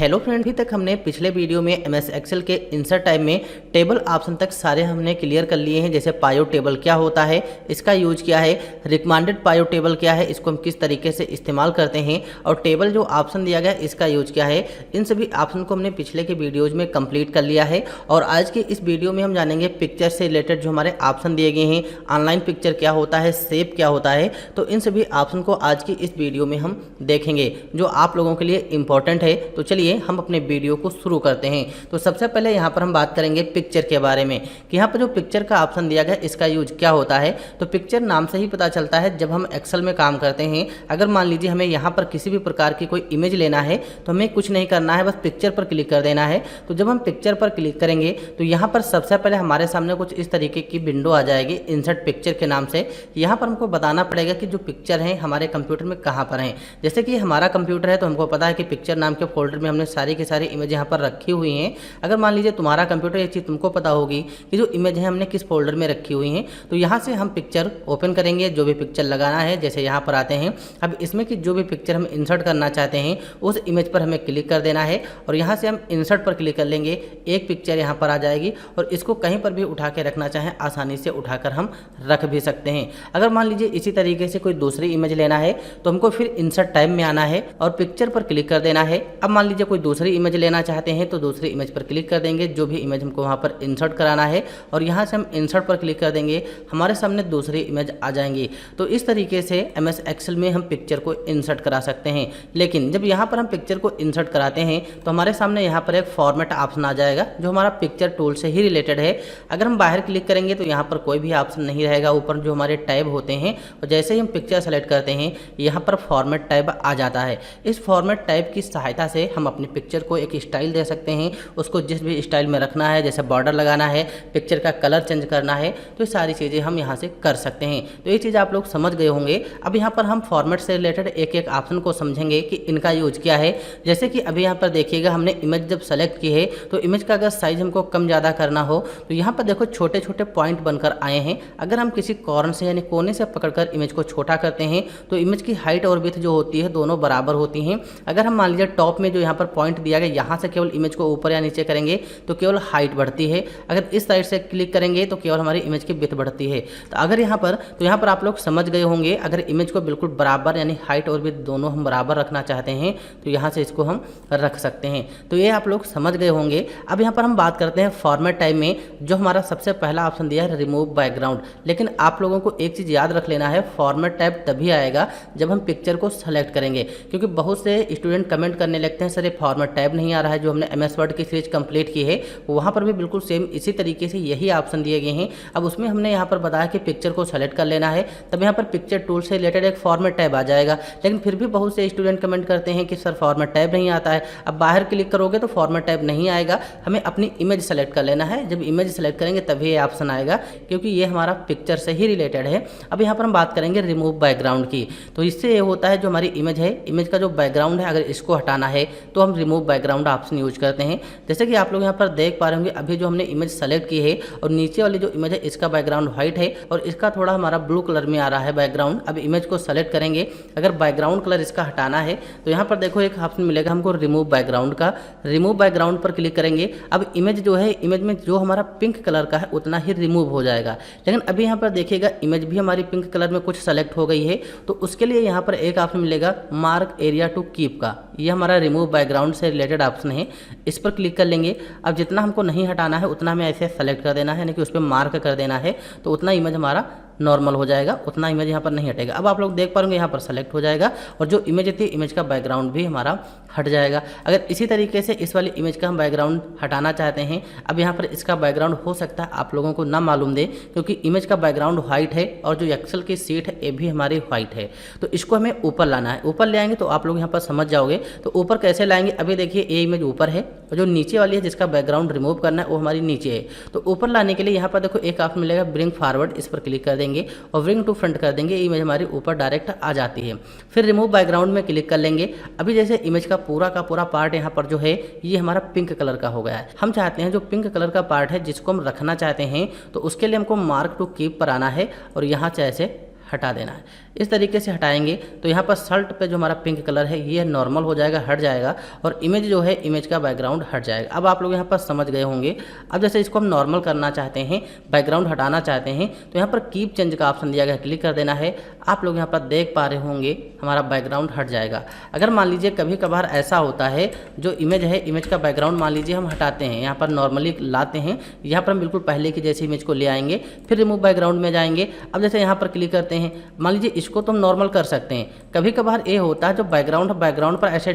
Hello friend, अभी तक हमने पिछले वीडियो में एमएस एक्सेल के इंसर्ट टाइप में टेबल ऑप्शन तक सारे हमने क्लियर कर लिए हैं। जैसे पायो टेबल क्या होता है, इसका यूज क्या है, रिकमेंडेड पायो टेबल क्या है, इसको हम किस तरीके से इस्तेमाल करते हैं और टेबल जो ऑप्शन दिया गया इसका यूज क्या है, इन सभी ऑप्शन को हमने पिछले के वीडियोज में कंप्लीट कर लिया है। और आज के इस वीडियो में हम जानेंगे पिक्चर से रिलेटेड जो हमारे ऑप्शन दिए गए हैं, ऑनलाइन पिक्चर क्या होता है, शेप क्या होता है। तो इन सभी ऑप्शन को आज की इस वीडियो में हम देखेंगे जो आप लोगों के लिए इंपॉर्टेंट है। तो चलिए हम अपने वीडियो को शुरू करते हैं। तो सबसे पहले यहाँ पर हम बात करेंगे पिक्चर के बारे में कि यहाँ पर जो पिक्चर का ऑप्शन दिया गया इसका यूज क्या होता है। तो पिक्चर नाम से ही पता चलता है, जब हम एक्सेल में काम करते हैं, अगर मान लीजिए हमें यहाँ पर किसी भी प्रकार की कोई इमेज लेना है तो हमें कुछ नहीं करना है, बस पिक्चर पर क्लिक कर देना है। तो जब हम पिक्चर पर क्लिक करेंगे तो यहाँ पर सबसे पहले हमारे सामने कुछ इस तरीके की विंडो आ जाएगी इंसर्ट पिक्चर के नाम से। यहाँ पर हमको बताना पड़ेगा कि जो पिक्चर है हमारे कंप्यूटर में कहाँ पर है। जैसे कि हमारा कंप्यूटर है तो हमको पता है कि पिक्चर नाम के फोल्डर में हमने सारी की सारी इमेज यहाँ पर रखी हुई हैं। अगर मान लीजिए तुम्हारा कंप्यूटर, ये चीज़ तुमको पता होगी कि जो इमेज है हमने किस फोल्डर में रखी हुई हैं। तो यहाँ से हम पिक्चर ओपन करेंगे, जो भी पिक्चर लगाना है। जैसे यहाँ पर आते हैं, अब इसमें कि जो भी पिक्चर हम इंसर्ट करना चाहते हैं उस इमेज पर हमें क्लिक कर देना है और यहाँ से हम इंसर्ट पर क्लिक कर लेंगे। एक पिक्चर यहाँ पर आ जाएगी और इसको कहीं पर भी उठा के रखना चाहें आसानी से उठाकर हम रख भी सकते हैं। अगर मान लीजिए इसी तरीके से कोई दूसरी इमेज लेना है तो हमको फिर इंसर्ट टाइप में आना है और पिक्चर पर क्लिक कर देना है। अब मान लीजिए कोई दूसरी इमेज लेना चाहते हैं तो दूसरी इमेज पर क्लिक कर देंगे, जो भी इमेज हमको वहाँ पर इंसर्ट कराना है, और यहाँ से हम इंसर्ट पर क्लिक कर देंगे, हमारे सामने दूसरी इमेज आ जाएंगी। तो इस तरीके से एमएस एक्सेल में हम पिक्चर को इंसर्ट करा सकते हैं। लेकिन जब यहाँ पर हम पिक्चर को इंसर्ट कराते हैं तो हमारे सामने यहाँ पर एक फॉर्मेट ऑप्शन आ जाएगा जो हमारा पिक्चर टूल से ही रिलेटेड है। अगर हम बाहर क्लिक करेंगे तो यहाँ पर कोई भी ऑप्शन नहीं रहेगा, ऊपर जो हमारे टैब होते हैं, और जैसे ही हम पिक्चर सेलेक्ट करते हैं यहाँ पर फॉर्मेट टैब आ जाता है। इस फॉर्मेट टैब की सहायता से हम अपनी पिक्चर को एक स्टाइल दे सकते हैं, उसको जिस भी स्टाइल में रखना है, जैसे बॉर्डर लगाना है, पिक्चर का कलर चेंज करना है, तो ये सारी चीज़ें हम यहाँ से कर सकते हैं। तो ये चीज़ आप लोग समझ गए होंगे। अब यहाँ पर हम फॉर्मेट से रिलेटेड एक एक ऑप्शन को समझेंगे कि इनका यूज क्या है। जैसे कि अभी यहाँ पर देखिएगा, हमने इमेज जब सेलेक्ट की है तो इमेज का अगर साइज हमको कम ज़्यादा करना हो तो यहाँ पर देखो छोटे छोटे पॉइंट बनकर आए हैं। अगर हम किसी कॉर्नर से यानी कोने से पकड़कर इमेज को छोटा करते हैं तो इमेज की हाइट और विड्थ जो होती है दोनों बराबर होती हैं। अगर हम मान लीजिए टॉप में जो यहाँ पर पॉइंट दिया गया, यहाँ से केवल इमेज को ऊपर या नीचे करेंगे तो केवल हाइट बढ़ती है। अगर इस साइड से क्लिक करेंगे तो केवल हमारी इमेज की विड्थ बढ़ती है। तो अगर यहाँ पर आप लोग समझ गए होंगे, अगर इमेज को बिल्कुल बराबर यानी हाइट और विड्थ दोनों हम बराबर रखना चाहते हैं तो यहाँ से इसको हम रख सकते हैं। तो ये आप लोग समझ गए होंगे। अब यहाँ पर हम बात करते हैं फॉर्मेट टाइप में, जो हमारा सबसे पहला ऑप्शन दिया है रिमूव बैकग्राउंड। लेकिन आप लोगों को एक चीज़ याद रख लेना है, फॉर्मेट टाइप तभी आएगा जब हम पिक्चर को सेलेक्ट करेंगे, क्योंकि बहुत से स्टूडेंट कमेंट करने लगते हैं सर ये फॉर्मेट टाइप नहीं आ रहा है। जो हमने एमएस वर्ड की सीरीज कंप्लीट की है वहाँ पर भी बिल्कुल सेम इसी तरीके से यही ऑप्शन दिए गए हैं। अब उसमें हमने यहाँ पर बताया कि पिक्चर को सेलेक्ट कर लेना है, तब यहाँ पर पिक्चर टूल से रिलेटेड एक फॉर्मेट टाइप आ जाएगा। लेकिन फिर भी बहुत से स्टूडेंट कमेंट करते हैं कि सर फॉर्मेट टाइप नहीं आता है। अब बाहर क्लिक करोगे तो फॉर्मेट टाइप नहीं आएगा, हमें अपनी इमेज सेलेक्ट कर लेना है। जब इमेज सेलेक्ट करेंगे तभी ये ऑप्शन आएगा, क्योंकि ये हमारा पिक्चर से ही रिलेटेड है। अब यहाँ पर हम बात करेंगे रिमूव बैकग्राउंड की। तो इससे ये होता है जो हमारी इमेज है, इमेज का जो बैकग्राउंड है, अगर इसको हटाना है तो हम रिमूव बैकग्राउंड ऑप्शन यूज करते हैं। जैसे कि आप लोग यहाँ पर देख पा रहे होंगे, अभी जो हमने इमेज सेलेक्ट की है और नीचे वाली जो इमेज है इसका बैकग्राउंड व्हाइट है और इसका थोड़ा हमारा ब्लू कलर में आ रहा है बैकग्राउंड। अब इमेज को सेलेक्ट करेंगे, अगर बैकग्राउंड कलर इसका हटाना है तो यहाँ पर देखो एक ऑप्शन मिलेगा हमको रिमूव बैकग्राउंड का। रिमूव बैकग्राउंड पर क्लिक करेंगे, अब इमेज जो है, इमेज में जो हमारा पिंक कलर का है उतना ही रिमूव हो जाएगा। लेकिन अभी यहाँ पर देखिएगा इमेज भी हमारी पिंक कलर में कुछ सेलेक्ट हो गई है, तो उसके लिए यहाँ पर एक ऑप्शन मिलेगा मार्क एरिया टू कीप का। ये हमारा रिमूव बैकग्राउंड से रिलेटेड ऑप्शन है, इस पर क्लिक कर लेंगे। अब जितना हमको नहीं हटाना है उतना हमें ऐसे सेलेक्ट कर देना है, यानी कि उस पर मार्क कर देना है, तो उतना इमेज हमारा नॉर्मल हो जाएगा, उतना इमेज यहाँ पर नहीं हटेगा। अब आप लोग देख पाएंगे यहाँ पर सेलेक्ट हो जाएगा और जो इमेज थी इमेज का बैकग्राउंड भी हमारा हट जाएगा। अगर इसी तरीके से इस वाली इमेज का हम बैकग्राउंड हटाना चाहते हैं, अब यहाँ पर इसका बैकग्राउंड हो सकता है आप लोगों को ना मालूम दे, क्योंकि इमेज का बैकग्राउंड व्हाइट है और जो एक्सेल की सीट है ये भी हमारी व्हाइट है। तो इसको हमें ऊपर लाना है। ऊपर ले आएंगे तो आप लोग यहाँ पर समझ जाओगे। तो ऊपर कैसे लाएंगे, अभी देखिए ये इमेज ऊपर है और जो नीचे वाली है जिसका बैकग्राउंड रिमूव करना है वो हमारी नीचे है। तो ऊपर लाने के लिए यहाँ पर देखो एक ऑप्शन मिलेगा ब्रिंग फॉरवर्ड, इस पर क्लिक कर देंगे और ब्रिंग टू फ्रंट कर देंगे, इमेज हमारी ऊपर डायरेक्ट आ जाती है। फिर रिमूव बैकग्राउंड में क्लिक कर लेंगे। अभी जैसे इमेज का पूरा पार्ट यहाँ पर जो है ये हमारा पिंक कलर का हो गया है। हम चाहते हैं जो पिंक कलर का पार्ट है जिसको हम रखना चाहते हैं, तो उसके लिए हमको मार्क टू कीप पर आना है और यहाँ से ऐसे हटा देना है। इस तरीके से हटाएंगे तो यहाँ पर शर्ट पे जो हमारा पिंक कलर है ये नॉर्मल हो जाएगा, हट जाएगा, और इमेज जो है इमेज का बैकग्राउंड हट जाएगा। अब आप लोग यहाँ पर समझ गए होंगे। अब जैसे इसको हम नॉर्मल करना चाहते हैं, बैकग्राउंड हटाना चाहते हैं, तो यहाँ पर कीप चेंज का ऑप्शन दिया गया, क्लिक कर देना है। आप लोग यहाँ पर देख पा रहे होंगे हमारा बैकग्राउंड हट जाएगा। अगर मान लीजिए कभी कभार ऐसा होता है जो इमेज है, इमेज का बैकग्राउंड मान लीजिए हम हटाते हैं, यहाँ पर नॉर्मली लाते हैं, यहाँ पर हम बिल्कुल पहले की जैसी इमेज को ले आएंगे, फिर रिमूव बैकग्राउंड में जाएंगे। अब जैसे यहाँ पर क्लिक करते हैं, मान लीजिए इसको तो हम नॉर्मल कर सकते हैं। कभी कभार ये होता है जो बैकग्राउंड पर ऐसे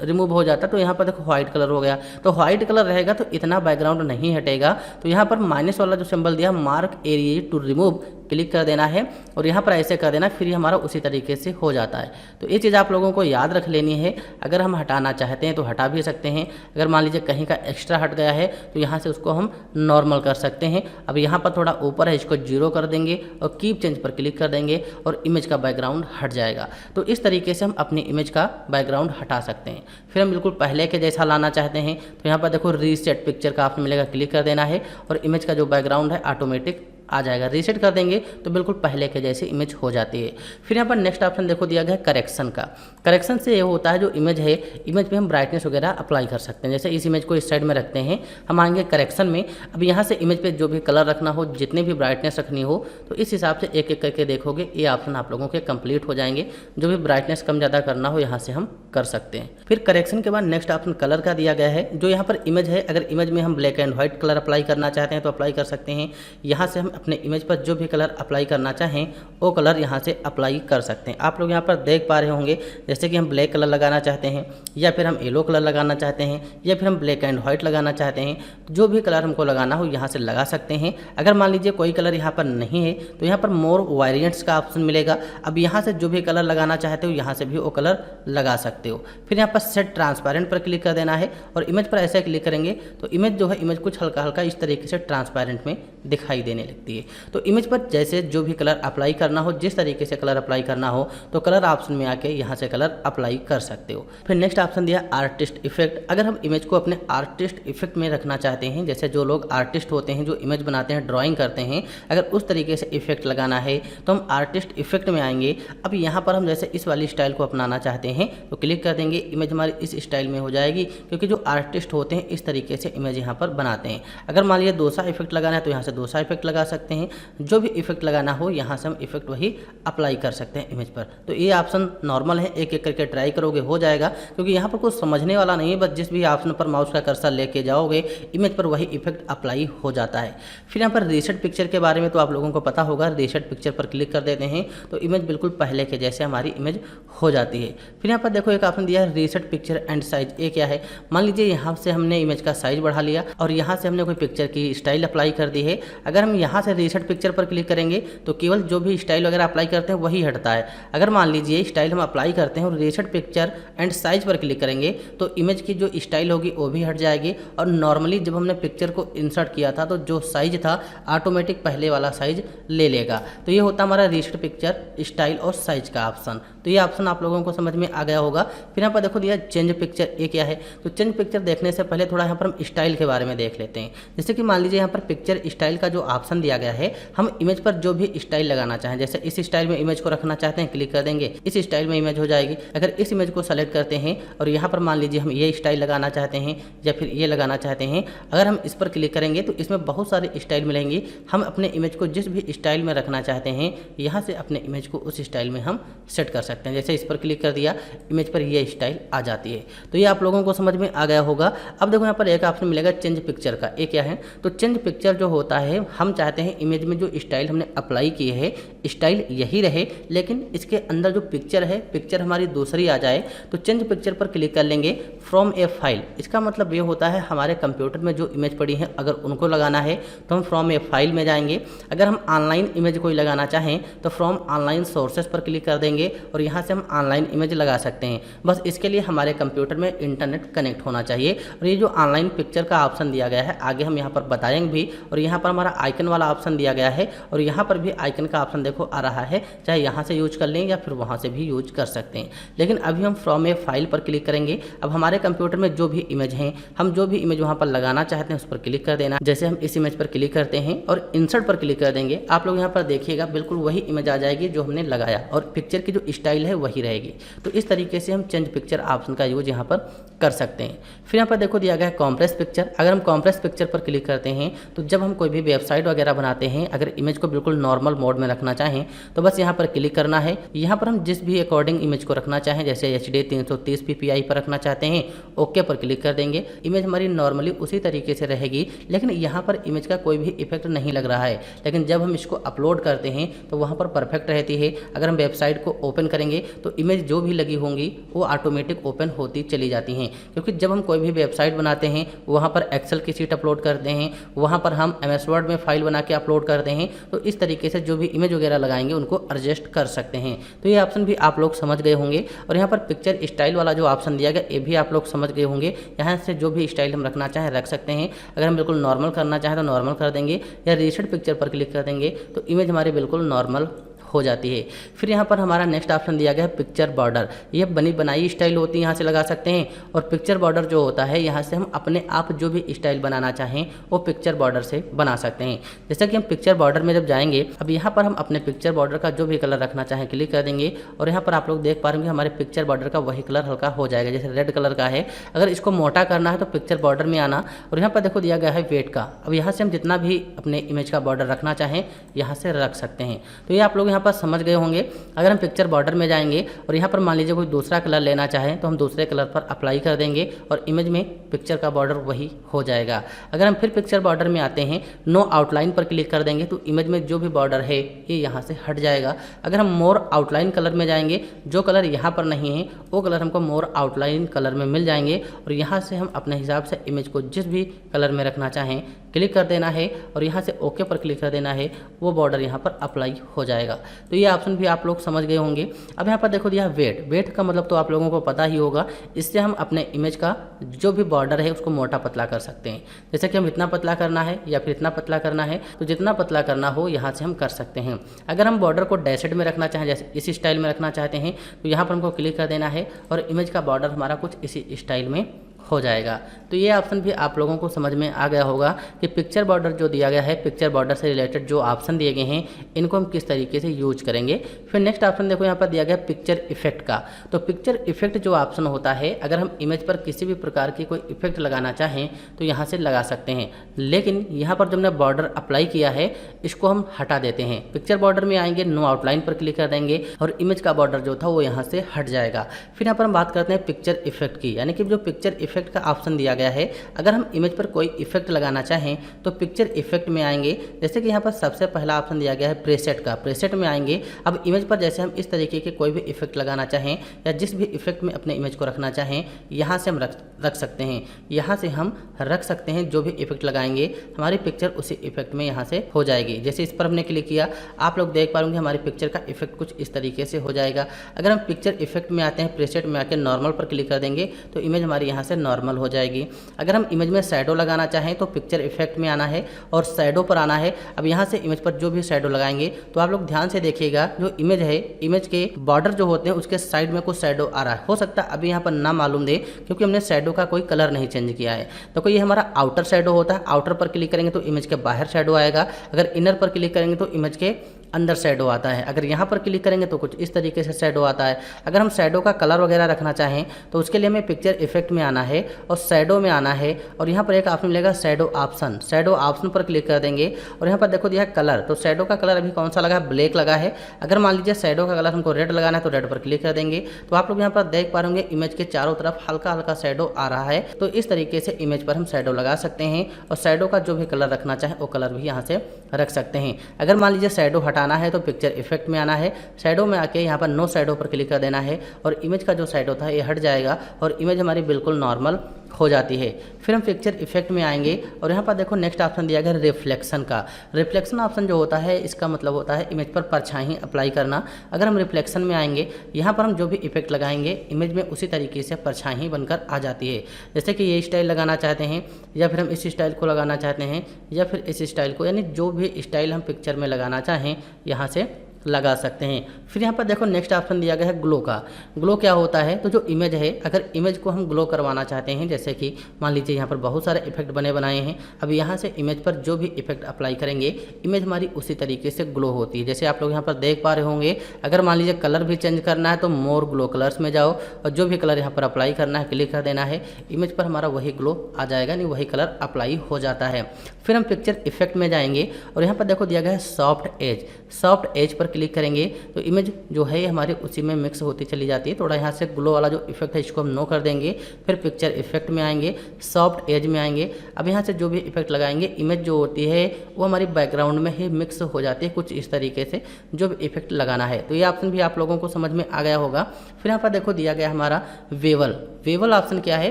रिमूव हो जाता है, तो यहाँ पर देखो व्हाइट कलर हो गया, तो व्हाइट कलर रहेगा तो इतना बैकग्राउंड नहीं हटेगा। तो यहाँ पर माइनस वाला जो सिंबल दिया, mark area to remove, click कर देना है और यहाँ पर ऐसे कर देना, फिर हमारा उसी तरीके से हो जाता है। तो ये चीज़ आप लोगों को याद रख लेनी है। अगर हम हटाना चाहते हैं तो हटा भी सकते हैं। अगर मान लीजिए कहीं का एक्स्ट्रा हट गया है तो यहाँ से उसको हम नॉर्मल कर सकते हैं। अब यहाँ पर थोड़ा ऊपर है, इसको 0 कर देंगे और कीप चेंज पर क्लिक कर देंगे और इमेज का बैकग्राउंड हट जाएगा। तो इस तरीके से हम अपनी इमेज का बैकग्राउंड हटा सकते हैं। फिर हम बिल्कुल पहले के जैसा लाना चाहते हैं तो यहाँ पर देखो रीसेट पिक्चर का ऑप्शन मिलेगा, क्लिक कर देना है और इमेज का जो बैकग्राउंड है ऑटोमेटिक आ जाएगा। रीसेट कर देंगे तो बिल्कुल पहले के जैसे इमेज हो जाती है। फिर यहाँ पर नेक्स्ट ऑप्शन देखो दिया गया है करेक्शन का। करेक्शन से ये होता है जो इमेज है, इमेज पे हम ब्राइटनेस वगैरह अप्लाई कर सकते हैं। जैसे इस इमेज को इस साइड में रखते हैं, हम आएंगे करेक्शन में। अब यहाँ से इमेज पे जो भी कलर रखना हो, जितनी भी ब्राइटनेस रखनी हो, तो इस हिसाब से एक एक करके देखोगे ये ऑप्शन आप लोगों के कंप्लीट हो जाएंगे। जो भी ब्राइटनेस कम ज़्यादा करना हो यहाँ से हम कर सकते हैं। फिर करेक्शन के बाद नेक्स्ट ऑप्शन कलर का दिया गया है। जो यहाँ पर इमेज है, अगर इमेज में हम black and white colour apply करना चाहते हैं तो अप्लाई कर सकते हैं। यहाँ से हम अपने इमेज पर जो भी कलर अप्लाई करना चाहें वो कलर यहाँ से अप्लाई कर सकते हैं। आप लोग यहाँ पर देख पा रहे होंगे, जैसे कि हम ब्लैक कलर लगाना चाहते हैं या फिर हम येलो कलर लगाना चाहते हैं या फिर हम ब्लैक एंड व्हाइट लगाना चाहते हैं, जो भी कलर हमको लगाना हो यहाँ से लगा सकते हैं। अगर मान लीजिए कोई कलर यहाँ पर नहीं है तो यहाँ पर मोर वेरिएंट्स का ऑप्शन मिलेगा। अब यहाँ से जो भी कलर लगाना चाहते हो यहाँ से भी वो कलर लगा सकते हो। फिर यहाँ पर सेट ट्रांसपेरेंट पर क्लिक कर देना है और इमेज पर ऐसे क्लिक करेंगे तो इमेज जो है, इमेज कुछ हल्का हल्का इस तरीके से ट्रांसपेरेंट में दिखाई देने लगती है। तो इमेज पर जैसे जो भी कलर अप्लाई करना हो, जिस तरीके से कलर अप्लाई करना हो, तो कलर ऑप्शन में आके यहाँ से कलर अप्लाई कर सकते हो। फिर नेक्स्ट ऑप्शन दिया आर्टिस्ट इफेक्ट। अगर हम इमेज को अपने आर्टिस्ट इफेक्ट में रखना चाहते हैं, जैसे जो लोग आर्टिस्ट होते हैं जो इमेज बनाते हैं, ड्राइंग करते हैं, अगर उस तरीके से इफेक्ट लगाना है तो हम आर्टिस्ट इफेक्ट में आएंगे। अब यहाँ पर हम जैसे इस वाली स्टाइल को अपनाना चाहते हैं तो क्लिक कर देंगे, इमेज हमारी इस स्टाइल में हो जाएगी, क्योंकि जो आर्टिस्ट होते हैं इस तरीके से इमेज यहाँ पर बनाते हैं। अगर मान लीजिए डोसा इफेक्ट लगाना है तो यहाँ से डोसा इफेक्ट लगा सकते हैं। जो भी इफेक्ट लगाना हो यहाँ से हम इफेक्ट वही अप्लाई कर सकते हैं इमेज पर। तो ये ऑप्शन नॉर्मल है, एक एक करके ट्राई करोगे हो जाएगा, क्योंकि यहाँ पर कुछ समझने वाला नहीं है। बस जिस भी ऑप्शन पर माउस का कर्सर लेके जाओगे इमेज पर वही इफेक्ट अप्लाई हो जाता है। फिर यहाँ पर रीसेट पिक्चर के बारे में तो आप लोगों को पता होगा। रीसेट पिक्चर पर क्लिक कर देते हैं तो इमेज बिल्कुल पहले के जैसे हमारी इमेज हो जाती है। फिर यहाँ पर देखो एक ऑप्शन दिया है रीसेट पिक्चर एंड साइज। ये क्या है, मान लीजिए यहाँ से हमने इमेज का साइज बढ़ा लिया और यहाँ से हमने कोई पिक्चर की स्टाइल अप्लाई कर दी है। अगर हम यहाँ से रीसेट पिक्चर पर क्लिक करेंगे तो केवल जो भी स्टाइल वगैरह अप्लाई करते हैं वही हटता है। अगर मान लीजिए स्टाइल हम अप्लाई करते हैं और रीसेट पिक्चर एंड साइज पर क्लिक करेंगे तो इमेज की जो स्टाइल होगी वो भी हट जाएगी। और नॉर्मली जब हमने पिक्चर को इंसर्ट किया था तो जो साइज था ऑटोमेटिक पहले वाला साइज ले लेगा। तो ये होता हमारा रीसेट पिक्चर स्टाइल और साइज का ऑप्शन। तो ये ऑप्शन आप लोगों को समझ में आ गया होगा। फिर यहाँ पर देखो दिया चेंज पिक्चर। ये क्या है, तो चेंज पिक्चर देखने से पहले थोड़ा यहाँ पर हम स्टाइल के बारे में देख लेते हैं। जैसे कि मान लीजिए यहाँ पर पिक्चर स्टाइल का जो ऑप्शन दिया गया है, हम इमेज पर जो भी स्टाइल लगाना चाहें, जैसे इस स्टाइल में इमेज को रखना चाहते हैं, क्लिक कर देंगे, इस स्टाइल में इमेज हो जाएगी। अगर इस इमेज को सेलेक्ट करते हैं और यहाँ पर मान लीजिए हम ये स्टाइल लगाना चाहते हैं या फिर ये लगाना चाहते हैं, अगर हम इस पर क्लिक करेंगे तो इसमें बहुत सारे स्टाइल मिलेंगे। हम अपने इमेज को जिस भी स्टाइल में रखना चाहते हैं यहाँ से अपने इमेज को उस स्टाइल में हम सेट कर सकते हैं। जैसे इस पर क्लिक कर दिया, इमेज पर ये स्टाइल आ जाती है। तो ये आप लोगों को समझ में आ गया होगा। अब देखो यहाँ पर एक ऑप्शन मिलेगा चेंज पिक्चर का। ये क्या है, तो चेंज पिक्चर जो होता है, हम चाहते हैं इमेज में जो स्टाइल हमने अप्लाई की है स्टाइल यही रहे, लेकिन इसके अंदर जो पिक्चर है, पिक्चर हमारी दूसरी आ जाए। तो चेंज पिक्चर पर क्लिक कर लेंगे फ्रॉम ए फाइल। इसका मतलब ये होता है हमारे कंप्यूटर में जो इमेज पड़ी है अगर उनको लगाना है तो हम फ्रॉम ए फाइल में जाएंगे। अगर हम ऑनलाइन इमेज कोई लगाना चाहें तो फ्रॉम ऑनलाइन सोर्सेज पर क्लिक कर देंगे और यहाँ से हम ऑनलाइन इमेज लगा सकते हैं। बस इसके लिए हमारे कंप्यूटर में इंटरनेट कनेक्ट होना चाहिए। और ये जो ऑनलाइन पिक्चर का ऑप्शन दिया गया है आगे हम यहाँ पर बताएंगे भी। और यहाँ पर हमारा आइकन वाला ऑप्शन दिया गया है और यहाँ पर भी आइकन का ऑप्शन देखो आ रहा है, चाहे यहाँ से यूज कर लें या फिर वहाँ से भी यूज कर सकते हैं। लेकिन अभी हम फ्रॉम ए फाइल पर क्लिक करेंगे। अब हमारे कंप्यूटर में जो भी इमेज हैं, हम जो भी इमेज वहाँ पर लगाना चाहते हैं उस पर क्लिक कर देना। जैसे हम इस इमेज पर क्लिक करते हैं और इंसर्ट पर क्लिक कर देंगे, आप लोग यहाँ पर देखिएगा बिल्कुल वही इमेज आ जाएगी जो हमने लगाया और पिक्चर की जो स्टाइल है वही रहेगी। तो इस तरीके से हम चेंज पिक्चर ऑप्शन का यूज यहाँ पर कर सकते हैं। फिर यहाँ पर देखो दिया गया है कॉम्प्रेस पिक्चर। अगर हम कॉम्प्रेस पिक्चर पर क्लिक करते हैं तो जब हम कोई भी वेबसाइट वगैरह बनाते हैं, अगर इमेज को बिल्कुल नॉर्मल मोड में रखना चाहें तो बस यहाँ पर क्लिक करना है। यहाँ पर हम जिस भी अकॉर्डिंग इमेज को रखना चाहें, जैसे HD 330 ppi पर रखना चाहते हैं, ओके पर क्लिक कर देंगे। इमेज हमारी नॉर्मली उसी तरीके से रहेगी, लेकिन यहाँ पर इमेज का कोई भी इफेक्ट नहीं लग रहा है। लेकिन जब हम इसको अपलोड करते हैं तो वहाँ पर परफेक्ट रहती है। अगर हम वेबसाइट को ओपन करेंगे तो इमेज जो भी लगी होंगी वो ऑटोमेटिक ओपन होती चली जाती हैं, क्योंकि जब हम कोई भी वेबसाइट बनाते हैं वहाँ पर एक्सेल की शीट अपलोड करते हैं, वहाँ पर हम MS वर्ड में फाइल बना के अपलोड करते हैं, तो इस तरीके से जो भी इमेज वगैरह लगाएंगे उनको एडजस्ट कर सकते हैं। तो ये ऑप्शन भी आप लोग समझ गए होंगे। और यहाँ पर पिक्चर स्टाइल वाला जो ऑप्शन दिया गया ये भी आप लोग समझ गए होंगे। यहाँ से जो भी स्टाइल हम रखना चाहें रख सकते हैं। अगर हम बिल्कुल नॉर्मल करना चाहें तो नॉर्मल कर देंगे, या रीसेट पिक्चर पर क्लिक कर देंगे तो इमेज हमारी बिल्कुल नॉर्मल हो जाती है। फिर यहाँ पर हमारा नेक्स्ट ऑप्शन दिया गया है पिक्चर बॉर्डर। ये बनी बनाई स्टाइल होती है, यहाँ से लगा सकते हैं। और पिक्चर बॉर्डर जो होता है, यहाँ से हम अपने आप जो भी स्टाइल बनाना चाहें वो पिक्चर बॉर्डर से बना सकते हैं। जैसे कि हम पिक्चर बॉर्डर में जब जाएंगे, अब यहाँ पर हम अपने पिक्चर बॉर्डर का जो भी कलर रखना चाहें क्लिक कर देंगे और यहाँ पर आप लोग देख पा रहे हैं हमारे पिक्चर बॉर्डर का वही कलर हल्का हो जाएगा, जैसे रेड कलर का है। अगर इसको मोटा करना है तो पिक्चर बॉर्डर में आना और यहाँ पर देखो दिया गया है वेट का। अब यहाँ से हम जितना भी अपने इमेज का बॉर्डर रखना चाहें यहाँ से रख सकते हैं। तो ये आप लोग यहाँ पर समझ गए होंगे। अगर हम पिक्चर बॉर्डर में जाएंगे और यहाँ पर मान लीजिए कोई दूसरा कलर लेना चाहें तो हम दूसरे कलर पर अप्लाई कर देंगे और इमेज में पिक्चर का बॉर्डर वही हो जाएगा। अगर हम फिर पिक्चर बॉर्डर में आते हैं, नो आउटलाइन पर क्लिक कर देंगे तो इमेज में जो भी बॉर्डर है ये यहाँ से हट जाएगा। अगर हम मोर आउटलाइन कलर में जाएंगे, जो कलर यहाँ पर नहीं है वो कलर हमको मोर आउटलाइन कलर में मिल जाएंगे और यहाँ से हम अपने हिसाब से इमेज को जिस भी कलर में रखना चाहें क्लिक कर देना है और यहाँ से ओके पर क्लिक कर देना है, वो बॉर्डर यहाँ पर अप्लाई हो जाएगा। तो ये ऑप्शन भी आप लोग समझ गए होंगे। अब यहाँ पर देखो दिया वेट। वेट का मतलब तो आप लोगों को पता ही होगा। इससे हम अपने इमेज का जो भी बॉर्डर है उसको मोटा पतला कर सकते हैं। जैसे कि हम इतना पतला करना है या फिर इतना पतला करना है, तो जितना पतला करना हो यहाँ से हम कर सकते हैं। अगर हम बॉर्डर को डैशेड में रखना चाहें, जैसे इसी स्टाइल में रखना चाहते हैं, तो यहाँ पर हमको क्लिक कर देना है और इमेज का बॉर्डर हमारा कुछ इसी स्टाइल में हो जाएगा। तो ये ऑप्शन भी आप लोगों को समझ में आ गया होगा कि पिक्चर बॉर्डर जो दिया गया है, पिक्चर बॉर्डर से रिलेटेड जो ऑप्शन दिए गए हैं इनको हम किस तरीके से यूज करेंगे। फिर नेक्स्ट ऑप्शन देखो यहाँ पर दिया गया पिक्चर इफेक्ट का। तो पिक्चर इफेक्ट जो ऑप्शन होता है, अगर हम इमेज पर किसी भी प्रकार की कोई इफेक्ट लगाना चाहें तो यहाँ से लगा सकते हैं। लेकिन यहाँ पर जब हमने बॉर्डर अप्लाई किया है इसको हम हटा देते हैं। पिक्चर बॉर्डर में आएंगे, नो आउटलाइन पर क्लिक कर देंगे और इमेज का बॉर्डर जो था वो यहाँ से हट जाएगा। फिर यहाँ पर हम बात करते हैं पिक्चर इफेक्ट की, यानी कि जो पिक्चर इफेक्ट का ऑप्शन दिया गया है, अगर हम इमेज पर कोई इफेक्ट लगाना चाहें तो पिक्चर इफेक्ट में आएंगे। जैसे कि यहाँ पर सबसे पहला ऑप्शन दिया गया है प्रेसेट का। प्रेसेट में आएंगे। अब इमेज पर जैसे हम इस तरीके के कोई भी इफेक्ट लगाना चाहें या जिस भी इफेक्ट में अपने इमेज को रखना चाहें यहाँ से हम रख सकते हैं। यहाँ से हम रख सकते हैं जो भी इफेक्ट लगाएंगे हमारी पिक्चर उसी इफेक्ट में यहाँ से हो जाएगी। जैसे इस पर हमने क्लिक किया, आप लोग देख पाएंगे हमारी पिक्चर का इफेक्ट कुछ इस तरीके से हो जाएगा। अगर हम पिक्चर इफेक्ट में आते हैं, प्रेसेट में आके नॉर्मल पर क्लिक कर देंगे तो इमेज हमारी यहाँ से नॉर्मल हो जाएगी। अगर हम इमेज में शैडो लगाना चाहें तो पिक्चर इफेक्ट में आना है और शैडो पर आना है। अब यहाँ से इमेज पर जो भी शैडो लगाएंगे तो आप लोग ध्यान से देखिएगा, जो इमेज है, इमेज के बॉर्डर जो होते हैं उसके साइड में कुछ शैडो आ रहा है। हो सकता है अभी यहाँ पर ना मालूम दे क्योंकि हमने शैडो का कोई कलर नहीं चेंज किया है। तो ये हमारा आउटर शैडो होता है। आउटर पर क्लिक करेंगे तो इमेज के बाहर शैडो आएगा। अगर इनर पर क्लिक करेंगे तो इमेज के अंदर शैडो आता है। अगर यहाँ पर क्लिक करेंगे तो कुछ इस तरीके से शैडो आता है। अगर हम शैडो का कलर वगैरह रखना चाहें तो उसके लिए हमें पिक्चर इफेक्ट में आना है और शैडो में आना है और यहाँ पर एक ऑप्शन मिलेगा शैडो ऑप्शन। शैडो ऑप्शन पर क्लिक कर देंगे और यहाँ पर देखो दिया है कलर। तो शैडो का कलर अभी कौन सा लगा है? ब्लैक लगा है। अगर मान लीजिए शैडो का कलर हमको रेड लगाना है तो रेड पर क्लिक कर देंगे। तो आप लोग यहाँ पर देख पा रहे इमेज के चारों तरफ हल्का हल्का शैडो आ रहा है। तो इस तरीके से इमेज पर हम शैडो लगा सकते हैं और शैडो का जो भी कलर रखना चाहें वो कलर भी यहाँ से रख सकते हैं। अगर मान लीजिए शैडो हटाना है तो पिक्चर इफेक्ट में आना है। शैडो में आके यहाँ पर नो शैडो पर क्लिक कर देना है और इमेज का जो शैडो था ये हट जाएगा और इमेज हमारी बिल्कुल नॉर्मल हो जाती है। फिर हम पिक्चर इफेक्ट में आएंगे और यहाँ पर देखो नेक्स्ट ऑप्शन दिया गया रिफ्लेक्शन का। रिफ्लेक्शन ऑप्शन जो होता है इसका मतलब होता है इमेज पर परछाई अप्लाई करना। अगर हम रिफ्लेक्शन में आएंगे यहाँ पर हम जो भी इफेक्ट लगाएंगे इमेज में उसी तरीके से परछाई बनकर आ जाती है। जैसे कि ये स्टाइल लगाना चाहते हैं या फिर हम इस स्टाइल को लगाना चाहते हैं या फिर इस स्टाइल को, यानी जो भी स्टाइल हम पिक्चर में लगाना चाहें यहाँ से लगा सकते हैं। फिर यहाँ पर देखो नेक्स्ट ऑप्शन दिया गया है ग्लो का। ग्लो क्या होता है, तो जो इमेज है अगर इमेज को हम ग्लो करवाना चाहते हैं, जैसे कि मान लीजिए यहाँ पर बहुत सारे इफेक्ट बने बनाए हैं, अब यहाँ से इमेज पर जो भी इफेक्ट अप्लाई करेंगे इमेज हमारी उसी तरीके से ग्लो होती है। जैसे आप लोग यहाँ पर देख पा रहे होंगे, अगर मान लीजिए कलर भी चेंज करना है तो मोर ग्लो कलर्स में जाओ और जो भी कलर यहाँ पर अप्लाई करना है क्लिक कर देना है, इमेज पर हमारा वही ग्लो आ जाएगा, नहीं वही कलर अप्लाई हो जाता है। फिर हम पिक्चर इफेक्ट में जाएंगे और यहाँ पर देखो दिया गया है सॉफ्ट एज। सॉफ्ट एज पर क्लिक करेंगे तो इमेज जो है हमारे उसी में मिक्स होती चली जाती है। थोड़ा यहाँ से ग्लो वाला जो इफेक्ट है इसको हम नो कर देंगे। फिर पिक्चर इफेक्ट में आएंगे, सॉफ्ट एज में आएंगे। अब यहाँ से जो भी इफेक्ट लगाएंगे इमेज जो होती है वो हमारी बैकग्राउंड में ही मिक्स हो जाती है, कुछ इस तरीके से जो भी इफेक्ट लगाना है। तो ये ऑप्शन भी आप लोगों को समझ में आ गया होगा। फिर यहाँ पर देखो दिया गया हमारा वेवल। वेवल ऑप्शन क्या है,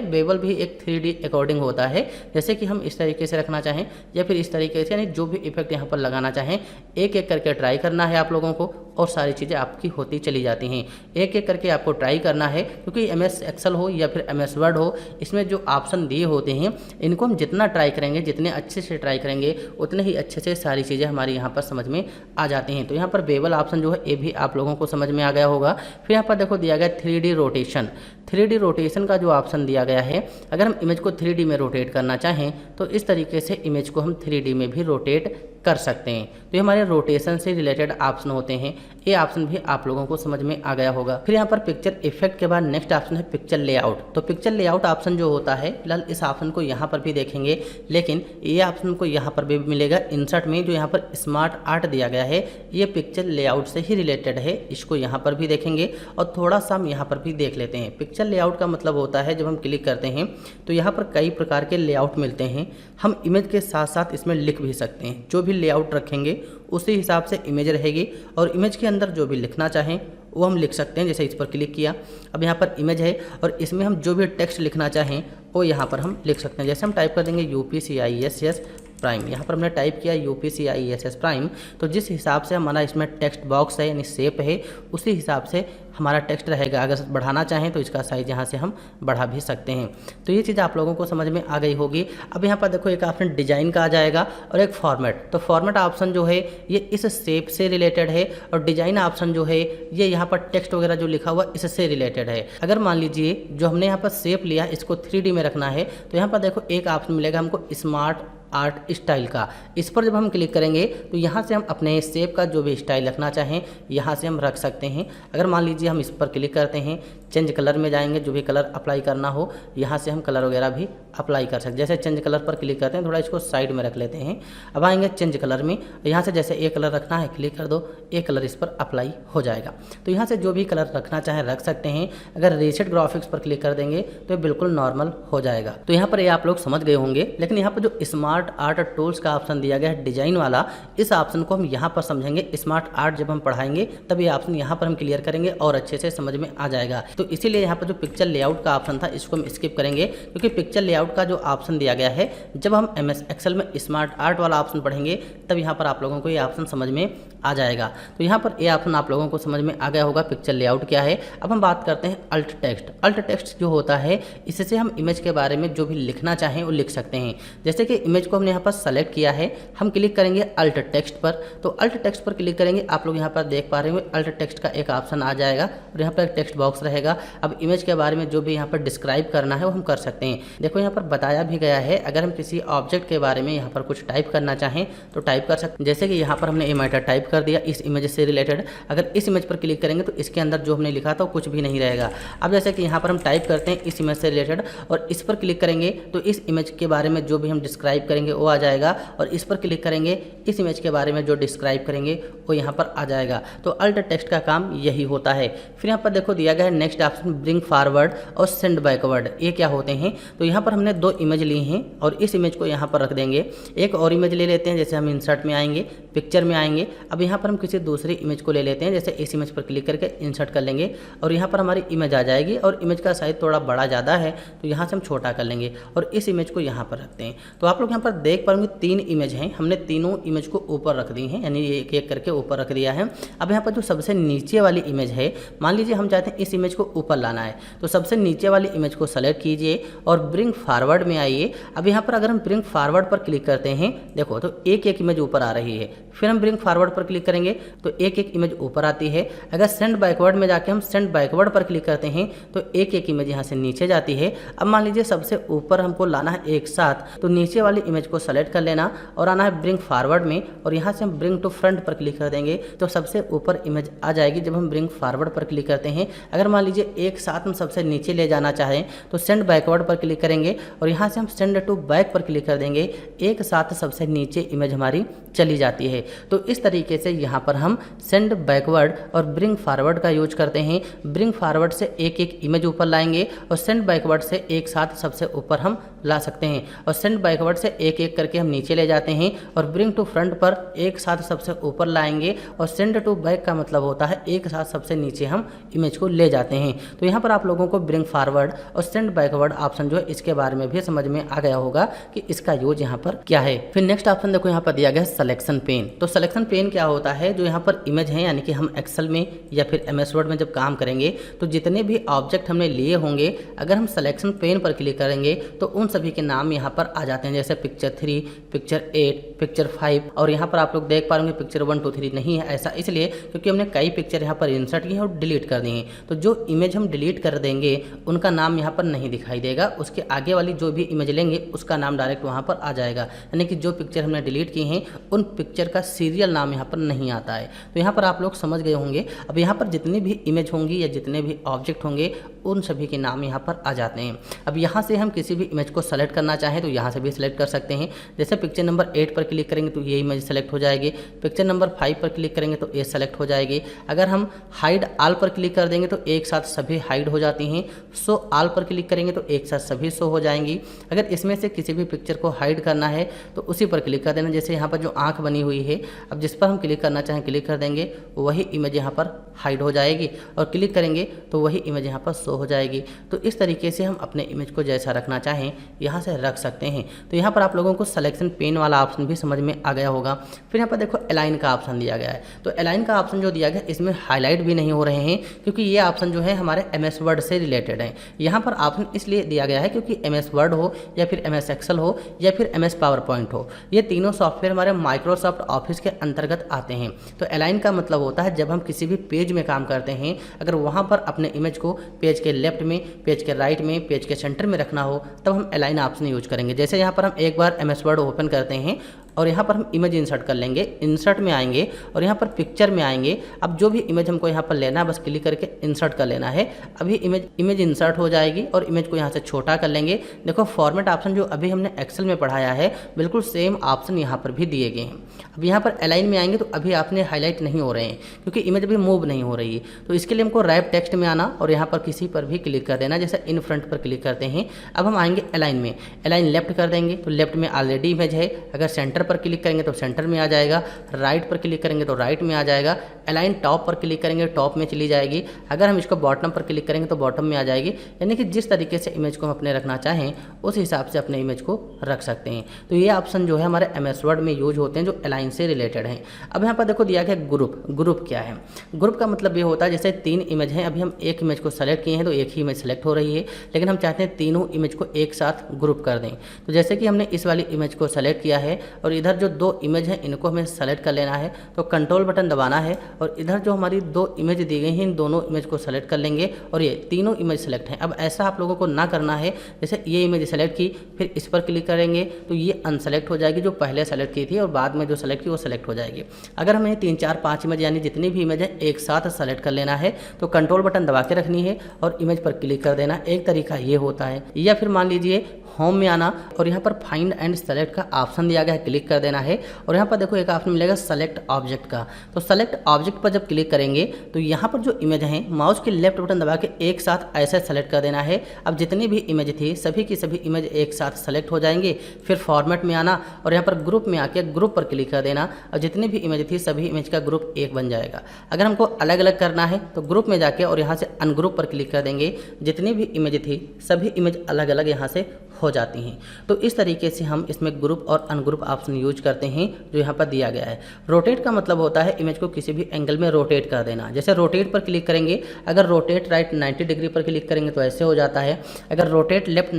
वेवल भी एक 3D अकॉर्डिंग होता है। जैसे कि हम इस तरीके से रखना चाहें या फिर इस तरीके से, यानी जो भी इफेक्ट यहाँ पर लगाना चाहें एक एक करके ट्राई करना है आप लोगों को और सारी चीज़ें आपकी होती चली जाती हैं। एक एक करके आपको ट्राई करना है, क्योंकि MS एक्सेल हो या फिर MS वर्ड हो, इसमें जो ऑप्शन दिए होते हैं इनको हम जितना ट्राई करेंगे, जितने अच्छे से ट्राई करेंगे उतने ही अच्छे से सारी चीज़ें हमारी यहाँ पर समझ में आ जाती हैं। तो यहाँ पर वेवल ऑप्शन जो है ये भी आप लोगों को समझ में आ गया होगा। फिर यहाँ पर देखो दिया गया 3D रोटेशन। 3D रोटेशन का जो ऑप्शन दिया गया है, अगर हम इमेज को 3D में रोटेट करना चाहें तो इस तरीके से इमेज को हम 3D में भी रोटेट कर सकते हैं। तो ये हमारे रोटेशन से रिलेटेड ऑप्शन होते हैं। ये ऑप्शन भी आप लोगों को समझ में आ गया होगा। फिर यहाँ पर पिक्चर इफेक्ट के बाद नेक्स्ट ऑप्शन है पिक्चर लेआउट। तो पिक्चर लेआउट ऑप्शन जो होता है, फिलहाल इस ऑप्शन को यहाँ पर भी देखेंगे, लेकिन ये ऑप्शन को यहाँ पर भी मिलेगा इंसर्ट में। जो यहाँ पर स्मार्ट आर्ट दिया गया है ये पिक्चर लेआउट से ही रिलेटेड है, इसको यहाँ पर भी देखेंगे और थोड़ा सा हम यहाँ पर भी देख लेते हैं। पिक्चर लेआउट का मतलब होता है जब हम क्लिक करते हैं तो यहाँ पर कई प्रकार के लेआउट मिलते हैं। हम इमेज के साथ साथ इसमें लिख भी सकते हैं। जो भी लेआउट रखेंगे उसी हिसाब से इमेज रहेगी और इमेज के अंदर जो भी लिखना चाहें वो हम लिख सकते हैं। जैसे इस पर क्लिक किया, अब यहाँ पर इमेज है और इसमें हम जो भी टेक्स्ट लिखना चाहें वो यहाँ पर हम लिख सकते हैं। जैसे हम टाइप कर देंगे UPCISS प्राइम, यहाँ पर हमने टाइप किया UPCISS प्राइम, तो जिस हिसाब से हमारा इसमें टेक्स्ट बॉक्स है यानी शेप है उसी हिसाब से हमारा टेक्स्ट रहेगा। अगर बढ़ाना चाहें तो इसका साइज़ यहाँ से हम बढ़ा भी सकते हैं। तो ये चीज़ आप लोगों को समझ में आ गई होगी। अब यहाँ पर देखो एक ऑप्शन डिजाइन का आ जाएगा और एक फॉर्मेट। तो फॉर्मेट ऑप्शन जो है ये इस शेप से रिलेटेड है और डिजाइन ऑप्शन जो है ये यहाँ पर टेक्स्ट वगैरह जो लिखा हुआ इससे रिलेटेड है। अगर मान लीजिए जो हमने यहाँ पर शेप लिया इसको 3D में रखना है तो यहाँ पर देखो एक ऑप्शन मिलेगा हमको स्मार्ट आर्ट स्टाइल का। इस पर जब हम क्लिक करेंगे तो यहाँ से हम अपने शेप का जो भी स्टाइल रखना चाहें यहाँ से हम रख सकते हैं। अगर मान लीजिए हम इस पर क्लिक करते हैं, चेंज कलर में जाएंगे, जो भी कलर अप्लाई करना हो यहाँ से हम कलर वगैरह भी अप्लाई कर सकते हैं। जैसे चेंज कलर पर क्लिक करते हैं, थोड़ा इसको साइड में रख लेते हैं। अब आएंगे चेंज कलर में, यहाँ से जैसे एक कलर रखना है क्लिक कर दो, एक कलर इस पर अप्लाई हो जाएगा। तो यहाँ से जो भी कलर रखना चाहें रख सकते हैं। अगर रीसेट ग्राफिक्स पर क्लिक कर देंगे तो बिल्कुल नॉर्मल हो जाएगा। तो यहाँ पर ये आप लोग समझ गए होंगे। लेकिन यहाँ पर जो स्मार्ट आर्ट टूल्स का ऑप्शन दिया गया है डिजाइन वाला, इस ऑप्शन को हम यहाँ पर समझेंगे। स्मार्ट आर्ट जब हम पढ़ाएंगे तब ये ऑप्शन यहाँ पर हम क्लियर करेंगे और अच्छे से समझ में आ जाएगा। तो इसीलिए यहाँ पर जो पिक्चर लेआउट का ऑप्शन था इसको हम स्किप करेंगे, क्योंकि पिक्चर लेआउट का जो ऑप्शन दिया गया है जब हम MS एक्सेल में स्मार्ट आर्ट वाला ऑप्शन पढ़ेंगे तब यहाँ पर आप लोगों को ये ऑप्शन समझ में आ जाएगा। तो यहाँ पर ये ऑप्शन आप लोगों को समझ में आ गया होगा पिक्चर लेआउट क्या है। अब हम बात करते हैं अल्ट टेक्स्ट। अल्ट टेक्स्ट जो होता है इससे हम इमेज के बारे में जो भी लिखना चाहें वो लिख सकते हैं। जैसे कि इमेज को हमने यहाँ पर सेलेक्ट किया है, हम क्लिक करेंगे अल्ट टेक्स्ट पर। तो अल्ट टेक्स्ट पर क्लिक करेंगे, आप लोग यहाँ पर देख पा रहे होंगे अल्ट टेक्स्ट का एक ऑप्शन आ जाएगा और यहाँ पर एक टेक्स्ट बॉक्स रहेगा। अब इमेज के बारे में जो भी यहाँ पर डिस्क्राइब करना है वो हम कर सकते हैं। देखो यहाँ पर बताया भी गया है, अगर हम किसी ऑब्जेक्ट के बारे में यहाँ पर कुछ टाइप करना चाहें तो टाइप कर सकते हैं। जैसे कि यहाँ पर हमने ए मैटर टाइप कर दिया इस इमेज से रिलेटेड। अगर इस इमेज पर क्लिक करेंगे तो इसके अंदर जो हमने लिखा था कुछ भी नहीं रहेगा। अब जैसे कि यहाँ पर हम टाइप करते हैं इस इमेज से रिलेटेड और इस पर क्लिक करेंगे तो इस इमेज के बारे में जो भी हम डिस्क्राइब करेंगे वो आ जाएगा और इस पर क्लिक करेंगे इस इमेज के बारे में जो डिस्क्राइब करेंगे वो यहाँ पर आ जाएगा। तो अल्ट टेक्स्ट का काम यही होता है। फिर यहाँ पर देखो दिया गया है नेक्स्ट ऑप्शन ब्रिंग फॉरवर्ड और सेंड बैकवर्ड, ये क्या होते हैं। तो यहाँ पर हमने 2 इमेज ली हैं और इस इमेज को यहाँ पर रख देंगे। एक और इमेज ले लेते हैं, जैसे हम इंसर्ट में आएंगे, पिक्चर में आएंगे। अब यहाँ पर हम किसी दूसरी इमेज को ले लेते हैं, जैसे इस इमेज पर क्लिक करके इंसर्ट कर लेंगे और यहाँ पर हमारी इमेज आ जाएगी और इमेज का साइज थोड़ा बड़ा ज़्यादा है तो यहाँ से हम छोटा कर लेंगे और इस इमेज को यहाँ पर रखते हैं। तो आप लोग यहाँ पर देख पाएंगे 3 इमेज हैं, हमने तीनों इमेज को ऊपर रख दी हैं, यानी एक एक करके ऊपर रख दिया है। अब यहाँ पर जो सबसे नीचे वाली इमेज है, मान लीजिए हम चाहते हैं इस इमेज को ऊपर लाना है, तो सबसे नीचे वाली इमेज को सेलेक्ट कीजिए और ब्रिंग फॉरवर्ड में आइए। अब यहाँ पर अगर हम ब्रिंग फॉरवर्ड पर क्लिक करते हैं, देखो तो एक एक इमेज ऊपर आ रही है। फिर हम ब्रिंग फॉरवर्ड पर क्लिक करेंगे तो एक एक इमेज ऊपर आती है। अगर सेंड बैकवर्ड में जाके हम सेंड बैकवर्ड पर क्लिक करते हैं तो एक एक इमेज यहाँ से नीचे जाती है। अब मान लीजिए सबसे ऊपर हमको लाना है एक साथ, तो नीचे वाली इमेज को सेलेक्ट कर लेना और आना है ब्रिंग फॉरवर्ड में और यहाँ से हम ब्रिंग टू फ्रंट पर क्लिक कर देंगे तो सबसे ऊपर इमेज आ जाएगी जब हम ब्रिंग फॉरवर्ड पर क्लिक करते हैं। अगर मान लीजिए एक साथ हम सबसे नीचे ले जाना चाहें तो सेंड बैकवर्ड पर क्लिक करेंगे और यहाँ से हम सेंड टू बैक पर क्लिक कर देंगे, एक साथ सबसे नीचे इमेज हमारी चली जाती है। तो इस तरीके से यहाँ पर हम सेंड बैकवर्ड और ब्रिंग फॉरवर्ड का यूज करते हैं। ब्रिंग फॉरवर्ड से एक एक इमेज ऊपर लाएंगे और सेंड बैकवर्ड से एक साथ सबसे ऊपर हम ला सकते हैं और सेंड बैकवर्ड से एक एक करके हम नीचे ले जाते हैं और ब्रिंग टू फ्रंट पर एक साथ सबसे ऊपर लाएंगे और सेंड टू बैक का मतलब होता है एक साथ सबसे नीचे हम इमेज को ले जाते हैं। तो यहाँ पर आप लोगों को ब्रिंग फॉरवर्ड और सेंड बैकवर्ड ऑप्शन जो है इसके बारे में भी समझ में आ गया होगा कि इसका यूज यहाँ पर क्या है। फिर नेक्स्ट ऑप्शन देखो यहाँ पर दिया गया है सिलेक्शन पेन। तो सिलेक्शन पेन क्या होता है, जो यहाँ पर इमेज है, यानी कि हम एक्सेल में या फिर MS वर्ड में जब काम करेंगे तो जितने भी ऑब्जेक्ट हमने लिए होंगे, अगर हम सिलेक्शन पेन पर क्लिक करेंगे तो उन सभी के नाम यहाँ पर आ जाते हैं, जैसे पिक्चर 3, पिक्चर 8, पिक्चर 5। और यहाँ पर आप लोग देख पाएंगे पिक्चर 1, 2, 3 नहीं है। ऐसा इसलिए क्योंकि हमने कई पिक्चर यहाँ पर इंसर्ट किए हैं और डिलीट कर दिए हैं। तो जो इमेज हम डिलीट कर देंगे उनका नाम यहाँ पर नहीं दिखाई देगा, उसके आगे वाली जो भी इमेज लेंगे उसका नाम डायरेक्ट वहाँ पर आ जाएगा। यानी कि जो पिक्चर हमने डिलीट की हैं उन पिक्चर का सीरियल नाम यहाँ पर नहीं आता है। तो यहाँ पर आप लोग समझ गए होंगे। अब यहाँ पर जितनी भी इमेज होंगी या जितने भी ऑब्जेक्ट होंगे उन सभी के नाम यहाँ पर आ जाते हैं। अब यहाँ से हम किसी भी इमेज को सेलेक्ट करना चाहें तो यहाँ से भी सिलेक्ट कर सकते हैं। जैसे पिक्चर नंबर 8 पर क्लिक करेंगे तो ये इमेज सेलेक्ट हो जाएगी, पिक्चर नंबर 5 पर क्लिक करेंगे तो ये सेलेक्ट हो जाएगी। अगर हम हाइड ऑल पर क्लिक कर देंगे तो एक साथ सभी हाइड हो जाती हैं। शो ऑल पर क्लिक करेंगे तो एक साथ सभी शो हो जाएंगी। अगर इसमें से किसी भी पिक्चर को हाइड करना है तो उसी पर क्लिक कर देना। जैसे यहाँ पर जो आँख बनी हुई है, अब जिस पर हम क्लिक करना चाहें क्लिक कर देंगे, वही इमेज यहाँ पर हाइड हो जाएगी और क्लिक करेंगे तो वही इमेज यहाँ पर शो हो जाएगी। तो इस तरीके से हम अपने इमेज को जैसा रखना चाहें यहाँ से रख सकते हैं। तो यहाँ पर आप लोगों को सिलेक्शन पेन वाला ऑप्शन भी समझ में आ गया होगा। फिर यहाँ पर देखो अलाइन का ऑप्शन दिया गया है। तो अलाइन का ऑप्शन जो दिया गया है इसमें हाईलाइट भी नहीं हो रहे हैं क्योंकि ये ऑप्शन जो है हमारे MS वर्ड से रिलेटेड है। यहाँ पर ऑप्शन इसलिए दिया गया है क्योंकि MS वर्ड हो या फिर MS एक्सेल हो या फिर MS पावर पॉइंट हो, ये तीनों सॉफ्टवेयर हमारे माइक्रोसॉफ्ट ऑफिस के अंतर्गत आते हैं। तो अलाइन का मतलब होता है जब हम किसी भी पेज में काम करते हैं, अगर वहाँ पर अपने इमेज को पेज के लेफ्ट में, पेज के राइट में, पेज के सेंटर में रखना हो तब हम अलाइन ऑप्शन यूज करेंगे। जैसे यहाँ पर हम एक बार MS वर्ड ओपन करते हैं और यहाँ पर हम इमेज इंसर्ट कर लेंगे, इंसर्ट में आएंगे और यहाँ पर पिक्चर में आएंगे। अब जो भी इमेज हमको यहाँ पर लेना है बस क्लिक करके इंसर्ट कर लेना है। अभी इमेज इंसर्ट हो जाएगी और इमेज को यहाँ से छोटा कर लेंगे। देखो फॉर्मेट ऑप्शन जो अभी हमने एक्सेल में पढ़ाया है बिल्कुल सेम ऑप्शन यहाँ पर भी दिए गए हैं। अब यहाँ पर अलाइन में आएंगे तो अभी आपने हाईलाइट नहीं हो रहे हैं क्योंकि इमेज अभी मूव नहीं हो रही है। तो इसके लिए हमको रैप टेक्स्ट में आना और यहाँ पर किसी पर भी क्लिक कर देना, जैसे इन फ्रंट पर क्लिक करते हैं। अब हम आएंगे अलाइन में, अलाइन लेफ्ट कर देंगे तो लेफ्ट में ऑलरेडी इमेज है। अगर सेंटर पर क्लिक करेंगे तो सेंटर में आ जाएगा, राइट पर क्लिक करेंगे तो राइट में आ जाएगा। अलाइन टॉप पर क्लिक करेंगे टॉप में चली जाएगी। अगर हम इसको बॉटम पर क्लिक करेंगे तो बॉटम में आ जाएगी। यानी कि जिस तरीके से इमेज को हम अपने रखना चाहें उस हिसाब से अपने इमेज को रख सकते हैं। तो ये ऑप्शन जो है हमारे MS वर्ड में यूज होते हैं जो अलाइन से रिलेटेड हैं। अब यहाँ पर देखो दिया गया ग्रुप। ग्रुप क्या है? ग्रुप का मतलब ये होता है जैसे 3 इमेज हैं, अभी हम एक इमेज को सेलेक्ट किए हैं तो एक ही इमेज सेलेक्ट हो रही है, लेकिन हम चाहते हैं तीनों इमेज को एक साथ ग्रुप कर दें। तो जैसे कि हमने इस वाली इमेज को सेलेक्ट किया है और इधर जो 2 इमेज हैं इनको हमें सेलेक्ट कर लेना है। तो कंट्रोल बटन दबाना है और इधर जो हमारी 2 इमेज दी गई हैं इन दोनों इमेज को सेलेक्ट कर लेंगे और ये तीनों इमेज सेलेक्ट हैं। अब ऐसा आप लोगों को ना करना है, जैसे ये इमेज सेलेक्ट की फिर इस पर क्लिक करेंगे तो ये अनसेलेक्ट हो जाएगी जो पहले सेलेक्ट की थी और बाद में जो सेलेक्ट की वो सेलेक्ट हो जाएगी। अगर हमें 3, 4, 5 इमेज यानी जितनी भी इमेज है एक साथ सेलेक्ट कर लेना है तो कंट्रोल बटन दबा के रखनी है और इमेज पर क्लिक कर देना। एक तरीका ये होता है। या फिर मान लीजिए होम में आना और यहाँ पर फाइंड एंड सेलेक्ट का ऑप्शन दिया गया है, क्लिक कर देना है। और यहाँ पर देखो एक ऑप्शन मिलेगा सेलेक्ट ऑब्जेक्ट का, तो सेलेक्ट ऑब्जेक्ट पर जब क्लिक करेंगे तो यहाँ पर जो इमेज है माउस के लेफ्ट बटन दबा के एक साथ ऐसे सेलेक्ट कर देना है। अब जितनी भी इमेज थी सभी की सभी इमेज एक साथ सेलेक्ट हो जाएंगे। फिर फॉर्मेट में आना और यहाँ पर ग्रुप में आके ग्रुप पर क्लिक कर देना और जितनी भी इमेज थी सभी इमेज का ग्रुप एक बन जाएगा। अगर हमको अलग अलग करना है तो ग्रुप में जाके और यहाँ से अनग्रुप पर क्लिक कर देंगे, जितनी भी इमेज थी सभी इमेज अलग अलग यहाँ से हो जाती हैं। तो इस तरीके से हम इसमें ग्रुप और अनग्रुप ऑप्शन यूज करते हैं जो यहाँ पर दिया गया है। रोटेट का मतलब होता है इमेज को किसी भी एंगल में रोटेट कर देना। जैसे रोटेट पर क्लिक करेंगे, अगर रोटेट राइट 90 डिग्री पर क्लिक करेंगे तो ऐसे हो जाता है। अगर रोटेट लेफ्ट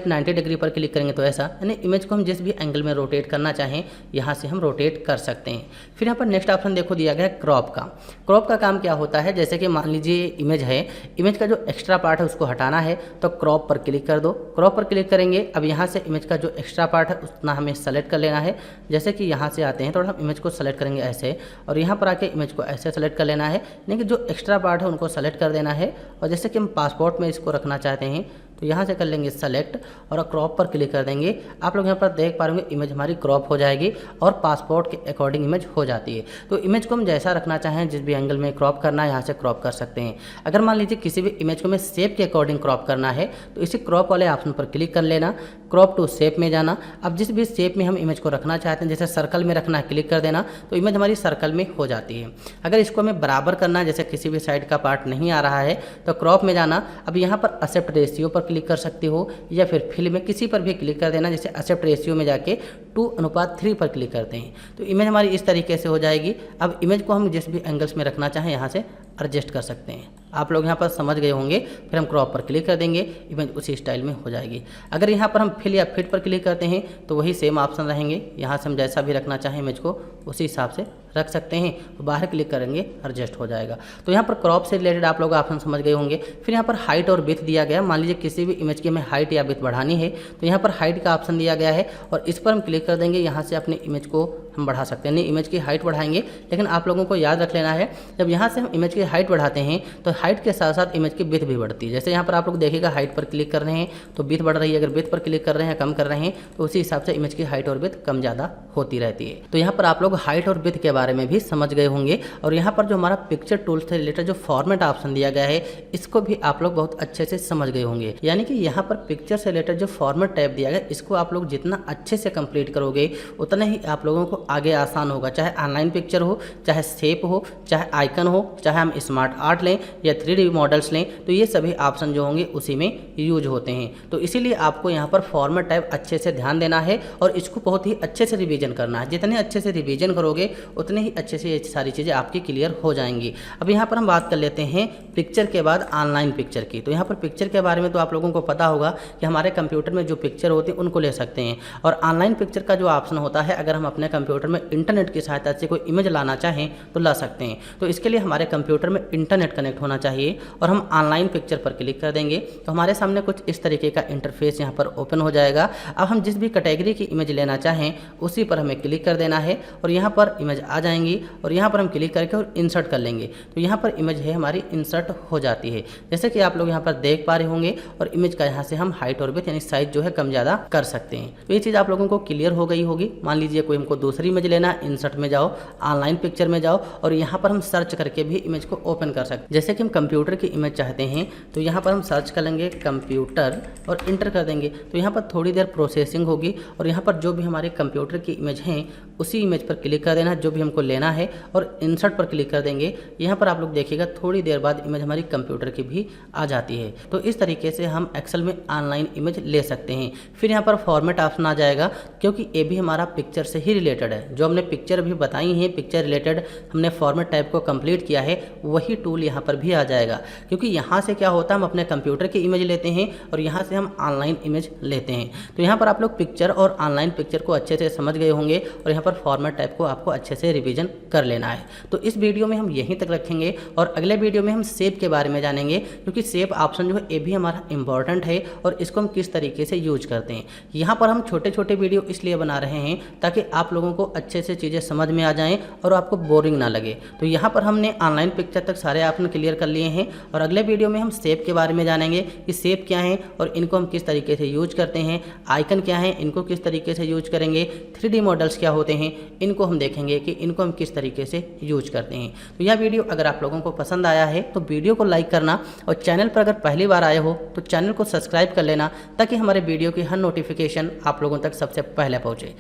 90 डिग्री पर क्लिक करेंगे तो ऐसा, यानी इमेज को हम जिस भी एंगल में रोटेट करना चाहें यहाँ से हम रोटेट कर सकते हैं। फिर यहाँ पर नेक्स्ट ऑप्शन देखो दिया गया है क्रॉप का। क्रॉप का काम क्या होता है, जैसे कि मान लीजिए इमेज है, इमेज का जो एक्स्ट्रा पार्ट है उसको हटाना है तो क्रॉप पर क्लिक कर दो। क्रॉप पर क्लिक करेंगे, अब यहाँ से इमेज का जो एक्स्ट्रा पार्ट है उतना हमें सेलेक्ट कर लेना है। जैसे कि यहाँ से आते हैं तो हम इमेज को सेलेक्ट करेंगे ऐसे और यहाँ पर आके इमेज को ऐसे सेलेक्ट कर लेना है, यानी कि जो एक्स्ट्रा पार्ट है उनको सेलेक्ट कर देना है। और जैसे कि हम पासपोर्ट में इसको रखना चाहते हैं तो यहाँ से कर लेंगे सेलेक्ट और क्रॉप पर क्लिक कर देंगे। आप लोग यहाँ पर देख पा रहे होंगे इमेज हमारी क्रॉप हो जाएगी और पासपोर्ट के अकॉर्डिंग इमेज हो जाती है। तो इमेज को हम जैसा रखना चाहें, जिस भी एंगल में क्रॉप करना है यहाँ से क्रॉप कर सकते हैं। अगर मान लीजिए किसी भी इमेज को हमें शेप के अकॉर्डिंग क्रॉप करना है तो इसी क्रॉप वाले ऑप्शन पर क्लिक कर लेना, क्रॉप टू शेप में जाना। अब जिस भी शेप में हम इमेज को रखना चाहते हैं, जैसे सर्कल में रखना है क्लिक कर देना तो इमेज हमारी सर्कल में हो जाती है। अगर इसको हमें बराबर करना है, जैसे किसी भी साइड का पार्ट नहीं आ रहा है तो क्रॉप में जाना। अब यहाँ पर एक्सेप्ट रेशियो पर क्लिक कर सकते हो या फिर फिल में किसी पर भी क्लिक कर देना। जैसे एक्सेप्ट रेशियो में जाके 2:3 पर क्लिक करते हैं तो इमेज हमारी इस तरीके से हो जाएगी। अब इमेज को हम जिस भी एंगल्स में रखना चाहें यहाँ से एडजस्ट कर सकते हैं। आप लोग यहाँ पर समझ गए होंगे। फिर हम क्रॉप पर क्लिक कर देंगे, इमेज उसी स्टाइल में हो जाएगी। अगर यहाँ पर हम फिल या फिट पर क्लिक करते हैं तो वही सेम ऑप्शन रहेंगे। यहाँ से हम जैसा भी रखना चाहें इमेज को उसी हिसाब से रख सकते हैं। तो बाहर क्लिक करेंगे एडजस्ट हो जाएगा। तो यहाँ पर क्रॉप से रिलेटेड आप लोग ऑप्शन समझ गए होंगे। फिर यहाँ पर हाइट और विड्थ दिया गया। मान लीजिए किसी भी इमेज की हमें हाइट या विड्थ बढ़ानी है तो यहाँ पर हाइट का ऑप्शन दिया गया है और इस पर हम क्लिक कर देंगे। यहाँ से अपने इमेज को हम बढ़ा सकते हैं, नहीं इमेज की हाइट बढ़ाएंगे। लेकिन आप लोगों को याद रख लेना है, जब यहाँ से हम इमेज की हाइट बढ़ाते हैं तो हाइट के साथ साथ इमेज की विड्थ भी बढ़ती है। जैसे यहाँ पर आप लोग देखिएगा हाइट पर क्लिक कर रहे हैं तो विड्थ बढ़ रही है, अगर विड्थ पर क्लिक कर रहे हैं कम कर रहे हैं तो उसी हिसाब से इमेज की हाइट और विड्थ कम ज़्यादा होती रहती है। तो यहाँ पर आप लोग हाइट और विड्थ के बारे में भी समझ गए होंगे। और यहाँ पर जो हमारा पिक्चर टूल से रिलेटेड जो फॉर्मेट ऑप्शन दिया गया है इसको भी आप लोग बहुत अच्छे से समझ गए होंगे। यानी कि यहाँ पर पिक्चर से रिलेटेड जो फॉर्मेट टैब दिया गया इसको आप लोग जितना अच्छे से कंप्लीट करोगे उतना ही आप लोगों को आगे आसान होगा। चाहे ऑनलाइन पिक्चर हो, चाहे शेप हो, चाहे आइकन हो, चाहे हम स्मार्ट आर्ट लें या 3D मॉडल्स लें, तो ये सभी ऑप्शन जो होंगे उसी में यूज होते हैं। तो इसीलिए आपको यहाँ पर फॉर्मेट टैब अच्छे से ध्यान देना है और इसको बहुत ही अच्छे से रिवीजन करना है। जितने अच्छे से रिवीजन करोगे उतने ही अच्छे से ये सारी चीज़ें आपकी क्लियर हो जाएंगी। अब यहाँ पर हम बात कर लेते हैं पिक्चर के बाद ऑनलाइन पिक्चर की। तो यहाँ पर पिक्चर के बारे में तो आप लोगों को पता होगा कि हमारे कंप्यूटर में जो पिक्चर होती है उनको ले सकते हैं। और ऑनलाइन पिक्चर का जो ऑप्शन होता है, अगर हम अपने कंप्यूटर में इंटरनेट की सहायता से कोई इमेज लाना चाहें तो ला सकते हैं। तो इसके लिए हमारे कंप्यूटर में इंटरनेट कनेक्ट होना चाहिए और हम ऑनलाइन पिक्चर पर क्लिक कर देंगे तो हमारे सामने कुछ इस तरीके का इंटरफेस यहाँ पर ओपन हो जाएगा। अब हम जिस भी कैटेगरी की इमेज लेना चाहें उसी पर हमें क्लिक कर देना है और यहाँ पर इमेज आ जाएंगी और यहाँ पर हम क्लिक करके और इंसर्ट कर लेंगे तो यहाँ पर इमेज है हमारी इंसर्ट हो जाती है। जैसे कि आप लोग यहाँ पर देख पा रहे होंगे और इमेज का यहाँ से हम हाइट और विड्थ यानी साइज जो है कम ज़्यादा कर सकते हैं। तो ये चीज़ आप लोगों को क्लियर हो गई होगी। मान लीजिए कोई हमको दूसरी इमेज लेना है, इंसर्ट में जाओ, ऑनलाइन पिक्चर में जाओ और यहाँ पर हम सर्च करके भी इमेज को ओपन कर सकते हैं। जैसे कि हम कंप्यूटर की इमेज चाहते हैं तो यहाँ पर हम सर्च कर लेंगे कंप्यूटर और इंटर कर देंगे तो यहाँ पर थोड़ी देर प्रोसेसिंग होगी और यहाँ पर जो भी हमारे कंप्यूटर की इमेज हैं उसी इमेज पर क्लिक कर देना जो भी हमको लेना है और इंसर्ट पर क्लिक कर देंगे। यहाँ पर आप लोग देखिएगा थोड़ी देर बाद इमेज हमारी कंप्यूटर की भी आ जाती है। तो इस तरीके से हम एक्सेल में ऑनलाइन इमेज ले सकते हैं। फिर यहाँ पर फॉर्मेट ऑप्शन आ जाएगा क्योंकि ये भी हमारा पिक्चर से ही रिलेटेड है। जो हमने पिक्चर भी बताई हैं, पिक्चर रिलेटेड हमने फॉर्मेट टाइप को कंप्लीट किया है, वही टूल यहाँ पर भी आ जाएगा। क्योंकि यहाँ से क्या होता है, हम अपने कंप्यूटर की इमेज लेते हैं और यहाँ से हम ऑनलाइन इमेज लेते हैं। तो यहाँ पर आप लोग पिक्चर और ऑनलाइन पिक्चर को अच्छे से समझ गए होंगे और यहाँ पर फॉर्मेट टाइप को आपको अच्छे से रिवीजन कर लेना है। तो इस वीडियो में हम यहीं तक रखेंगे और अगले वीडियो में हम सेव के बारे में जानेंगे, क्योंकि सेव ऑप्शन जो है ये भी हमारा इंपॉर्टेंट है और इसको हम किस तरीके से यूज करते हैं। यहाँ पर हम छोटे छोटे वीडियो इसलिए बना रहे हैं ताकि आप लोगों को अच्छे से चीज़ें समझ में आ जाएँ और आपको बोरिंग ना लगे। तो यहाँ पर हमने ऑनलाइन पिक्चर तक सारे ऑप्शन क्लियर कर लिए हैं और अगले वीडियो में हम सेव के बारे में जानेंगे कि सेव क्या है और इनको हम किस तरीके से यूज करते हैं, आइकन क्या है, इनको किस तरीके से यूज करेंगे, 3D मॉडल्स क्या होते हैं, इनको हम देखेंगे कि इनको हम किस तरीके से यूज करते हैं। तो यह वीडियो अगर आप लोगों को पसंद आया है तो वीडियो को लाइक करना और चैनल पर अगर पहली बार आए हो तो चैनल को सब्सक्राइब कर लेना ताकि हमारे वीडियो की हर नोटिफिकेशन आप लोगों तक सबसे पहले पहुँचे।